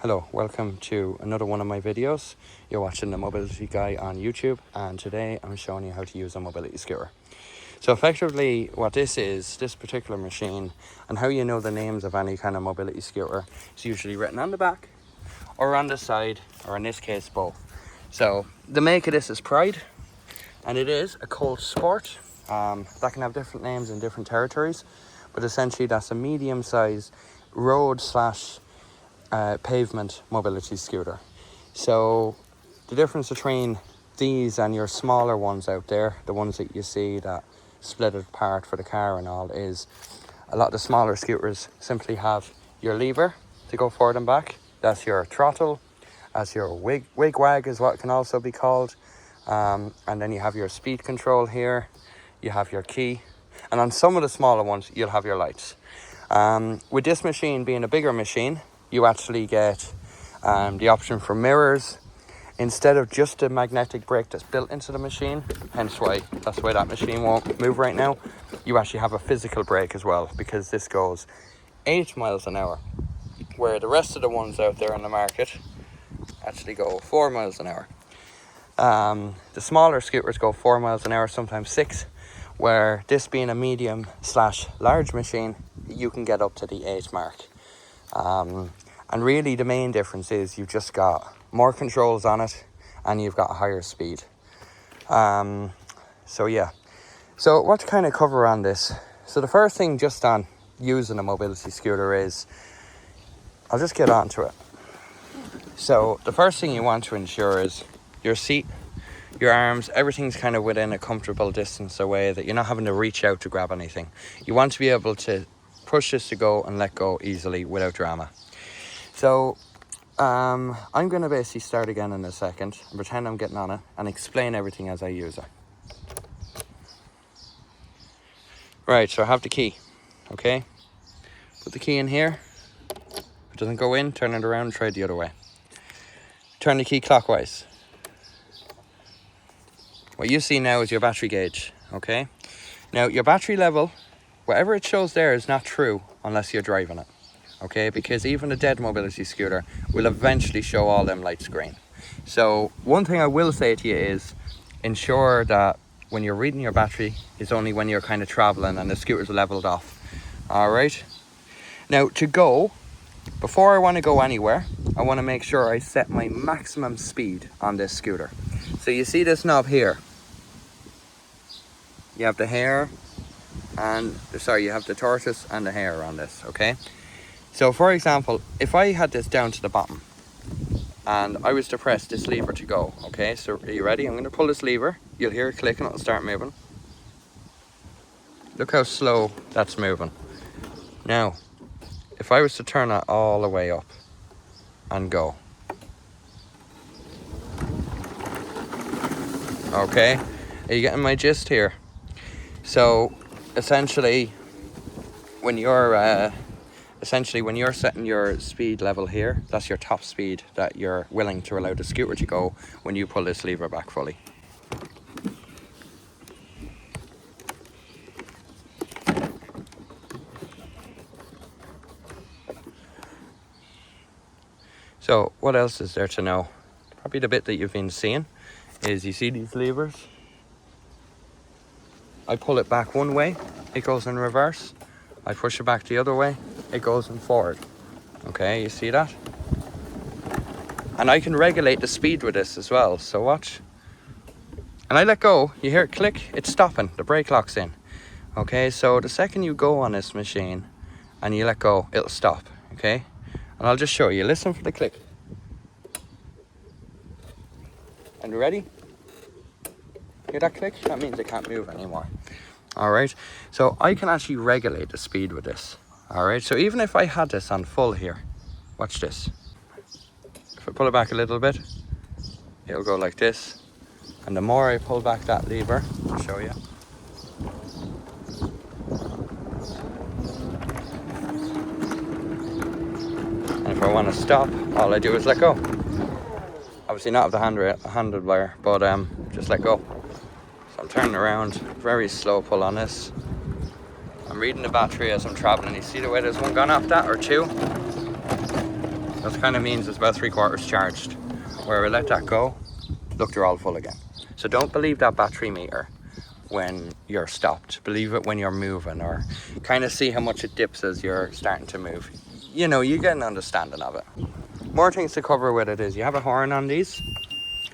Hello, welcome to another one of my videos. You're watching the Mobility Guy on YouTube, and today I'm showing you how to use a mobility scooter. So effectively what this is, this particular machine, and how you know the names of any kind of mobility scooter, is usually written on the back or on the side, or in this case both. So the make of this is Pride, and it is a Colt Sport. That can have different names in different territories, but essentially that's a medium-sized road slash pavement mobility scooter. So the difference between these and your smaller ones out there, the ones that you see that split it apart for the car and all, is a lot of the smaller scooters simply have your lever to go forward and back. That's your throttle. That's your wigwag is what it can also be called. And then you have your speed control here. You have your key. And on some of the smaller ones, you'll have your lights. With this machine being a bigger machine, you actually get the option for mirrors instead of just a magnetic brake that's built into the machine. Hence why that's why that machine won't move right now. You actually have a physical brake as well, because this goes 8 miles an hour, where the rest of the ones out there on the market actually go 4 miles an hour. The smaller scooters go 4 miles an hour, sometimes 6, where this being a medium slash large machine, you can get up to the 8 mark. And really the main difference is you've just got more controls on it and you've got a higher speed. So yeah. So what to kind of cover on this? So the first thing just on using a mobility scooter is, I'll just get onto it. So the first thing you want to ensure is your seat, your arms, everything's kind of within a comfortable distance away, that you're not having to reach out to grab anything. You want to be able to push this to go and let go easily without drama. So I'm going to basically start again in a second and pretend I'm getting on it and explain everything as I use it. Right, so I have the key, okay? Put the key in here. If it doesn't go in, turn it around and try it the other way. Turn the key clockwise. What you see now is your battery gauge, okay? Now your battery level, whatever it shows there, is not true unless you're driving it. Okay, because even a dead mobility scooter will eventually show all them lights green. So one thing I will say to you is, ensure that when you're reading your battery is only when you're kind of traveling and the scooter's leveled off. All right. Now to go, before I want to go anywhere, I want to make sure I set my maximum speed on this scooter. So you see this knob here. You have the hair and, you have the tortoise and the hair on this, okay? So for example, if I had this down to the bottom and I was to press this lever to go, okay, so are you ready? I'm going to pull this lever. You'll hear it click and it'll start moving. Look how slow that's moving. Now, if I was to turn that all the way up and go. Okay, are you getting my gist here? So essentially when you're setting your speed level here, that's your top speed that you're willing to allow the scooter to go when you pull this lever back fully. So what else is there to know? Probably the bit that you've been seeing is, you see these levers? I pull it back one way, it goes in reverse. I push it back the other way, it goes in forward. Okay, you see that? And I can regulate the speed with this as well, so watch. And I let go, you hear it click, it's stopping, the brake locks in. Okay, so the second you go on this machine and you let go, it'll stop, okay? And I'll just show you, listen for the click. And you ready? Hear that click? That means it can't move anymore. All right, so I can actually regulate the speed with this. All right, so even if I had this on full here, watch this. If I pull it back a little bit, it'll go like this. And the more I pull back that lever, I'll show you. And if I want to stop, all I do is let go. Obviously not with the handlebar, but just let go. So I'm turning around, very slow pull on this. I'm reading the battery as I'm traveling. You see the way there's one gone off that, or two? That kind of means it's about 3/4 charged. Where I let that go, look, they're all full again. So don't believe that battery meter when you're stopped. Believe it when you're moving, or kind of see how much it dips as you're starting to move. You know, you get an understanding of it. More things to cover with it is you have a horn on these.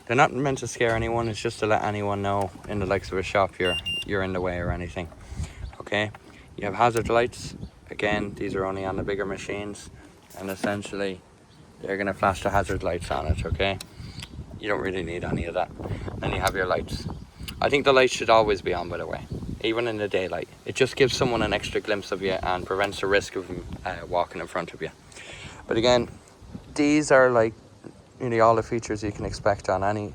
They're not meant to scare anyone, it's just to let anyone know in the likes of a shop you're in the way or anything. Okay, you have hazard lights. Again, these are only on the bigger machines, and essentially they're going to flash the hazard lights on it. Okay, you don't really need any of that. Then you have your lights. I think the lights should always be on, by the way, even in the daylight. It just gives someone an extra glimpse of you and prevents the risk of them walking in front of you. But again, these are like nearly all the features you can expect on any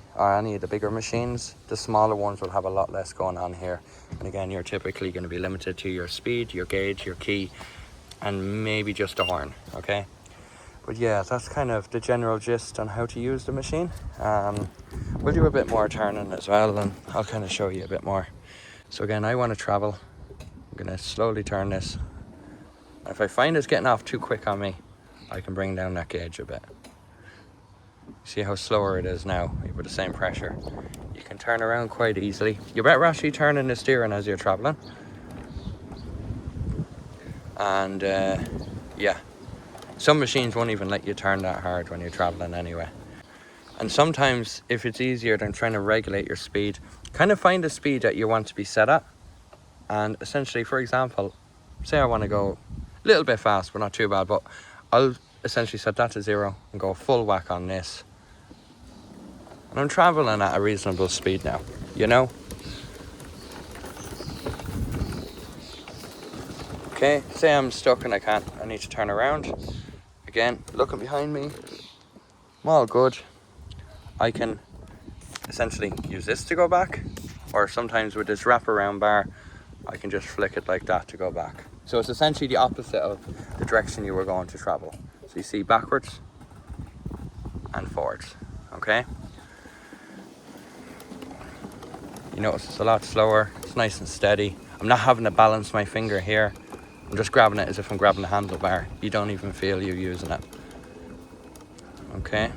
of the bigger machines. The smaller ones will have a lot less going on here. And again, you're typically going to be limited to your speed, your gauge, your key, and maybe just a horn. Okay. But yeah, that's kind of the general gist on how to use the machine. We'll do a bit more turning as well, and I'll kind of show you a bit more. So again, I want to travel. I'm going to slowly turn this. If I find it's getting off too quick on me, I can bring down that gauge a bit. See how slower it is now with the same pressure. You can turn around quite easily. You're better actually turning the steering as you're traveling. And yeah. Some machines won't even let you turn that hard when you're traveling anyway. And sometimes, if it's easier than trying to regulate your speed, kind of find the speed that you want to be set at. And essentially, for example, say I want to go a little bit fast, but not too bad, but I'll essentially set that to 0 and go full whack on this. And I'm traveling at a reasonable speed now, you know? Okay, say I'm stuck and I need to turn around. Again, looking behind me, I'm all good. I can essentially use this to go back, or sometimes with this wraparound bar, I can just flick it like that to go back. So it's essentially the opposite of the direction you were going to travel. So you see backwards and forwards, okay? You notice it's a lot slower, it's nice and steady. I'm not having to balance my finger here. I'm just grabbing it as if I'm grabbing a handlebar. You don't even feel you using it. Okay.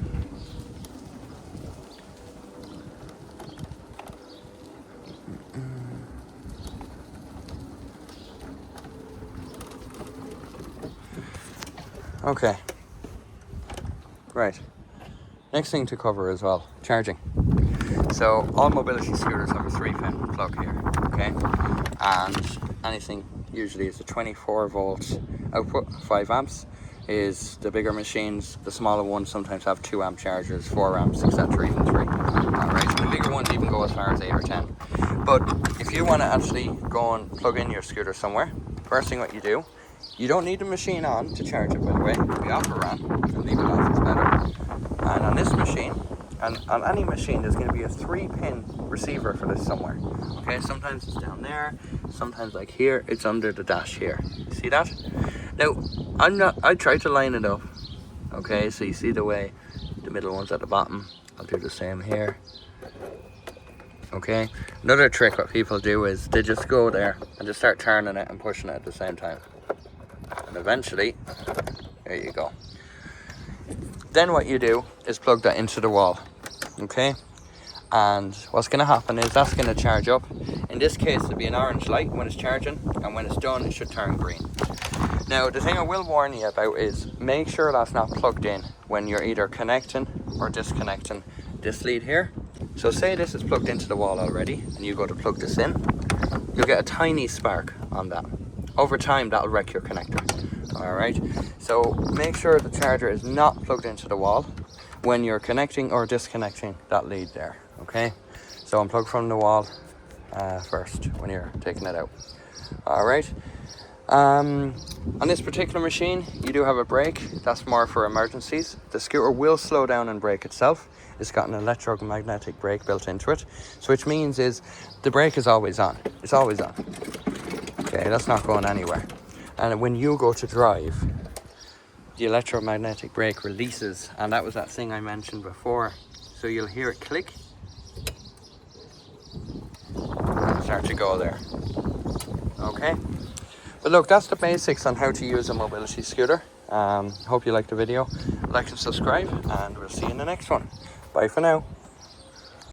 Okay. Right. Next thing to cover as well, charging. So all mobility scooters have a 3-pin plug here, okay? And anything usually is a 24 volt output, 5 amps is the bigger machines. The smaller ones sometimes have 2 amp chargers, 4 amps, etc., even 3. Alright, the bigger ones even go as far as 8 or 10. But if you want to actually go and plug in your scooter somewhere, first thing what you do, you don't need the machine on to charge it, by the way. The off or on, and leave it off, it's better. And on this machine, and on any machine, there's going to be a 3-pin receiver for this somewhere. Okay, sometimes it's down there, sometimes like here, it's under the dash here. You see that? Now, I tried to line it up. Okay, so you see the way the middle one's at the bottom. I'll do the same here. Okay, another trick what people do is they just go there and just start turning it and pushing it at the same time. And eventually, there you go. Then what you do is plug that into the wall, okay? And what's going to happen is that's going to charge up. In this case, it'll be an orange light when it's charging, and when it's done, it should turn green. Now, the thing I will warn you about is make sure that's not plugged in when you're either connecting or disconnecting this lead here. So say this is plugged into the wall already, and you go to plug this in, you'll get a tiny spark on that. Over time, that'll wreck your connector. Alright, so make sure the charger is not plugged into the wall when you're connecting or disconnecting that lead there, okay? So unplug from the wall first when you're taking it out. Alright, on this particular machine, you do have a brake. That's more for emergencies. The scooter will slow down and brake itself. It's got an electromagnetic brake built into it. So which means is the brake is always on. It's always on. Okay, that's not going anywhere. And when you go to drive, the electromagnetic brake releases, and that was that thing I mentioned before. So you'll hear it click and start to go there. Okay, but look, that's the basics on how to use a mobility scooter. Hope you liked the video. Like and subscribe, and we'll see you in the next one. Bye for now.